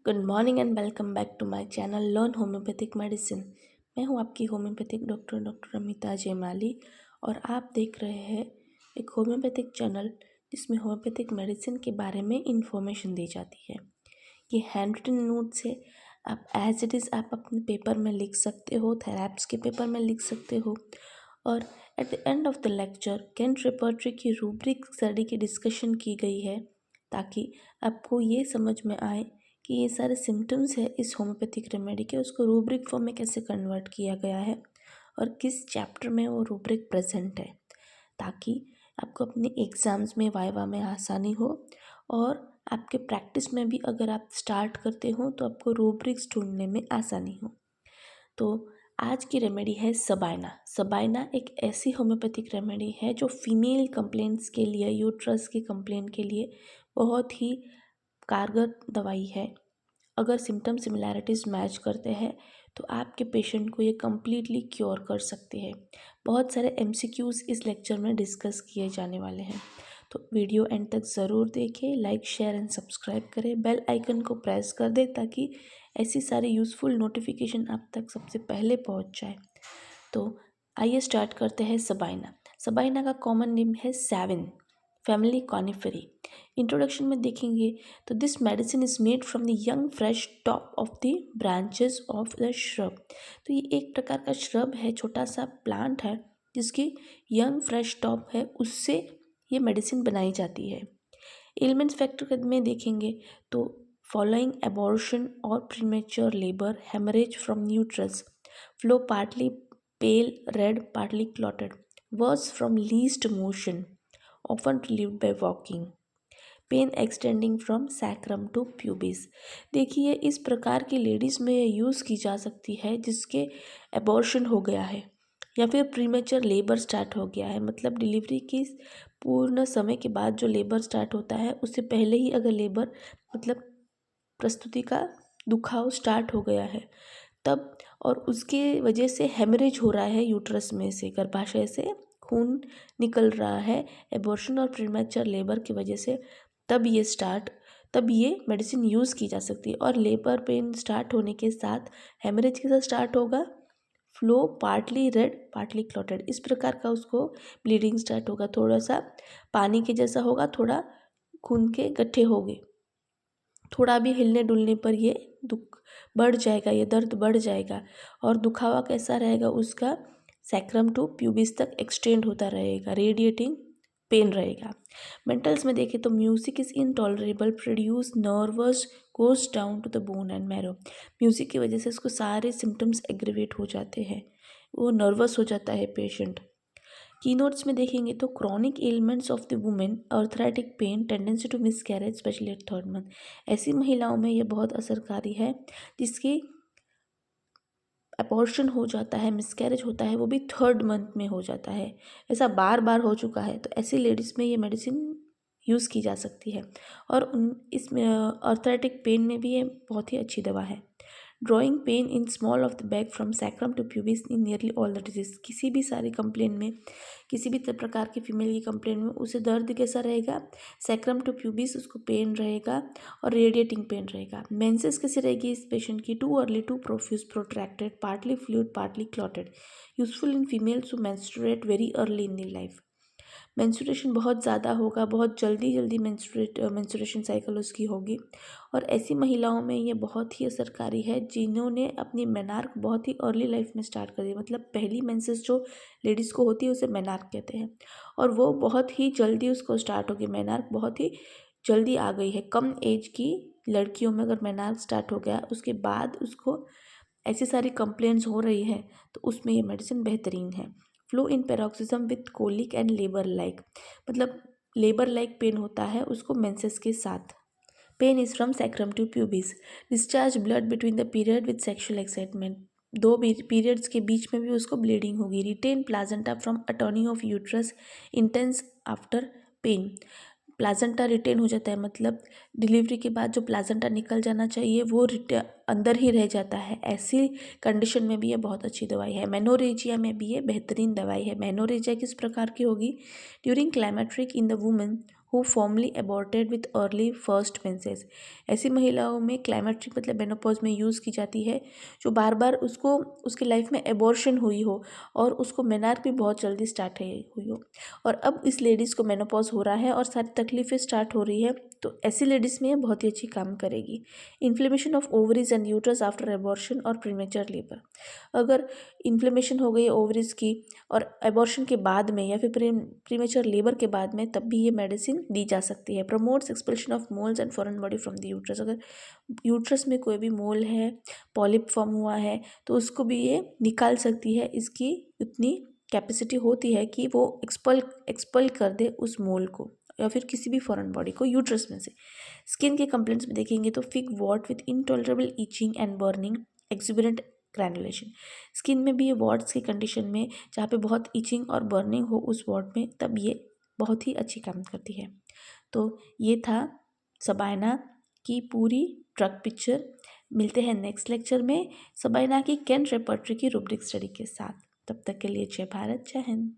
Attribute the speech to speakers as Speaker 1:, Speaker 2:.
Speaker 1: Good morning and welcome back to my channel learn homeopathic medicine. मैं हूं आपकी homeopathic doctor Amita जयमाली और आप देख रहे हैं एक होम्योपैथिक चैनल जिसमें होम्योपैथिक मेडिसिन के बारे में इंफॉर्मेशन दी जाती है। ये हैंड रिटन नोट्स है, आप एज इट इज़ आप अपने पेपर में लिख सकते हो, थेरेप्स के पेपर में लिख सकते हो और at the end of the lecture Kent repertory की रूब्रिक स्टडी की डिस्कशन की गई है ताकि आपको ये समझ में आए कि ये सारे सिम्टम्स है इस होम्योपैथिक रेमेडी के, उसको रूब्रिक फॉर्म में कैसे कन्वर्ट किया गया है और किस चैप्टर में वो रूब्रिक प्रेजेंट है, ताकि आपको अपने एग्ज़ाम्स में वाइवा में आसानी हो और आपके प्रैक्टिस में भी अगर आप स्टार्ट करते हो तो आपको रूब्रिक्स ढूंढने में आसानी हो। तो आज की रेमेडी है सबाइना। सबाइना एक ऐसी होम्योपैथिक रेमेडी है जो फीमेल कंप्लेंट्स के लिए, यूट्रस की कंप्लेंट के लिए बहुत ही कारगर दवाई है। अगर सिम्टम सिमिलैरिटीज़ मैच करते हैं तो आपके पेशेंट को ये कम्प्लीटली क्योर कर सकते हैं। बहुत सारे एमसीक्यूज़ इस लेक्चर में डिस्कस किए जाने वाले हैं, तो वीडियो एंड तक ज़रूर देखें, लाइक शेयर एंड सब्सक्राइब करें, बेल आइकन को प्रेस कर दें ताकि ऐसी सारी यूज़फुल नोटिफिकेशन आप तक सबसे पहले पहुंच जाए। तो आइए स्टार्ट करते हैं सबाइना। सबाइना का कॉमन नेम है सैविन, फैमिली कॉनिफेरी। इंट्रोडक्शन में देखेंगे तो this medicine is made from the young fresh top of the branches of the shrub. तो ये एक प्रकार का श्रब है, छोटा सा प्लांट है जिसकी यंग फ्रेश टॉप है, उससे ये मेडिसिन बनाई जाती है। एलिमेंट्स फैक्टर में देखेंगे तो फॉलोइंग एबॉर्शन और premature labour, haemorrhage from uterus, flow partly pale red, partly clotted, worse from least motion, often relieved by walking, pain extending from sacrum to pubis. देखिए इस प्रकार की लेडीज़ में यूज़ की जा सकती है जिसके एबॉर्शन हो गया है या फिर प्रीमेच्योर लेबर स्टार्ट हो गया है, मतलब डिलीवरी की पूर्ण समय के बाद जो लेबर स्टार्ट होता है उससे पहले ही अगर लेबर मतलब प्रस्तुति का दुखाव स्टार्ट हो गया है तब, और उसके वजह से हेमरेज हो रहा है यूट्रस में से, गर्भाशय से खून निकल रहा है एबॉर्शन और प्रीमेच्योर लेबर की वजह से, तब ये मेडिसिन यूज़ की जा सकती है। और लेबर पेन स्टार्ट होने के साथ हेमरेज के साथ स्टार्ट होगा, flow partly red partly clotted, इस प्रकार का उसको ब्लीडिंग स्टार्ट होगा, थोड़ा सा पानी के जैसा होगा, थोड़ा खून के गड्ढे होंगे, थोड़ा भी हिलने डुलने पर ये दुख बढ़ जाएगा, ये दर्द बढ़ जाएगा और दुखावा कैसा रहेगा उसका, सैक्रम टू प्यूबिस तक एक्सटेंड होता रहेगा, रेडिएटिंग पेन रहेगा। मेंटल्स में देखें तो music is intolerable, produce nervous, goes down to the bone and marrow. Music की वजह से उसको सारे सिम्टम्स एग्रीवेट हो जाते हैं, वो नर्वस हो जाता है पेशेंट। कीनोट्स में देखेंगे तो chronic elements of the women, arthritic pain, tendency to miscarriage specially at third month. ऐसी महिलाओं में ये बहुत असरकारी है जिसकी अबॉर्शन हो जाता है, मिसकैरेज होता है, वो भी थर्ड मंथ में हो जाता है, ऐसा बार बार हो चुका है, तो ऐसी लेडीज़ में ये मेडिसिन यूज़ की जा सकती है। और इसमें अर्थराइटिक पेन में भी ये बहुत ही अच्छी दवा है। Drawing pain in small of the back from sacrum to pubis in nearly all the disease. किसी भी सारी कंप्लेन में, किसी भी प्रकार की फीमेल की कंप्लेन में उसे दर्द कैसा रहेगा, सैक्रम टू प्यूबिस उसको पेन रहेगा और रेडिएटिंग पेन रहेगा। मेंसेस कैसी रहेगी इस पेशेंट की, too early too profuse protracted, partly fluid partly clotted, useful in females who menstruate very early in the life. Menstruation बहुत ज़्यादा होगा, बहुत जल्दी जल्दी मेंस्ट्रुएशन साइकिल उसकी होगी और ऐसी महिलाओं में ये बहुत ही असरकारी है जिन्होंने अपनी मेनार्क बहुत ही अर्ली लाइफ में स्टार्ट कर दी, मतलब पहली मेंसेस जो लेडीज़ को होती है उसे मेनार्क कहते हैं और वो बहुत ही जल्दी उसको स्टार्ट होगी, मेनार्क बहुत ही जल्दी आ गई है। कम एज की लड़कियों में अगर मेनार्क स्टार्ट हो गया उसके बाद उसको ऐसी सारी कंप्लेंट्स हो रही है तो उसमें ये मेडिसिन बेहतरीन है। Flow in paroxysm with colic and labour like, मतलब लेबर लाइक पेन होता है उसको मेंसेस के साथ। Pain is from sacrum to pubis, discharge blood between the period with sexual excitement, दो पीरियड्स के बीच में भी उसको ब्लीडिंग होगी। Retain placenta from atony of uterus, intense after pain, placenta retain हो जाता है, मतलब डिलीवरी के बाद जो प्लाजेंटा निकल जाना चाहिए वो अंदर ही रह जाता है, ऐसी कंडीशन में भी ये बहुत अच्छी दवाई है। मेनोरेजिया में भी ये बेहतरीन दवाई है। मेनोरेजिया किस प्रकार की होगी, during climacteric in the women who formerly aborted with early first menses. ऐसी महिलाओं में क्लाइमेट्रिक मतलब मेनोपॉज में यूज़ की जाती है जो बार बार उसको उसकी लाइफ में एबॉर्शन हुई हो और उसको मेनार्क भी बहुत जल्दी स्टार्ट हुई हो और अब इस लेडीज़ को मेनोपॉज हो रहा है और सारी तकलीफ़ें स्टार्ट हो रही है, तो ऐसी लेडीज़ में ये बहुत ही अच्छी काम करेगी। Inflammation of ovaries and uterus after abortion और प्रीमेचर लेबर। अगर इन्फ्लेमेशन हो गई ओवरीज की और एबॉर्शन के बाद में या फिर प्रीमेचर लेबर के बाद में, तब भी ये मेडिसिन दी जा सकती है। Promotes expulsion of moles and foreign body from the uterus. अगर यूट्रस में कोई भी मोल है, पॉलिप फॉर्म हुआ है, तो उसको भी ये निकाल सकती है। इसकी उतनी कैपेसिटी होती है कि वो एक्सपल कर दे उस मोल को या फिर किसी भी फॉरेन बॉडी को यूट्रस में से। स्किन के कंप्लेंट्स में देखेंगे तो fig what with intolerable itching and burning, exuberant granulation. Skin में भी ये वॉट्स की कंडीशन में जहाँ पे बहुत ईचिंग और बर्निंग हो उस वॉट में, तब ये बहुत ही अच्छी काम करती है। तो ये था सबाइना की पूरी ड्रग पिक्चर। मिलते हैं नेक्स्ट लेक्चर में सबाइना की कैन रेपर्टरी की रूब्रिक स्टडी के साथ। तब तक के लिए जय भारत, जय हिंद।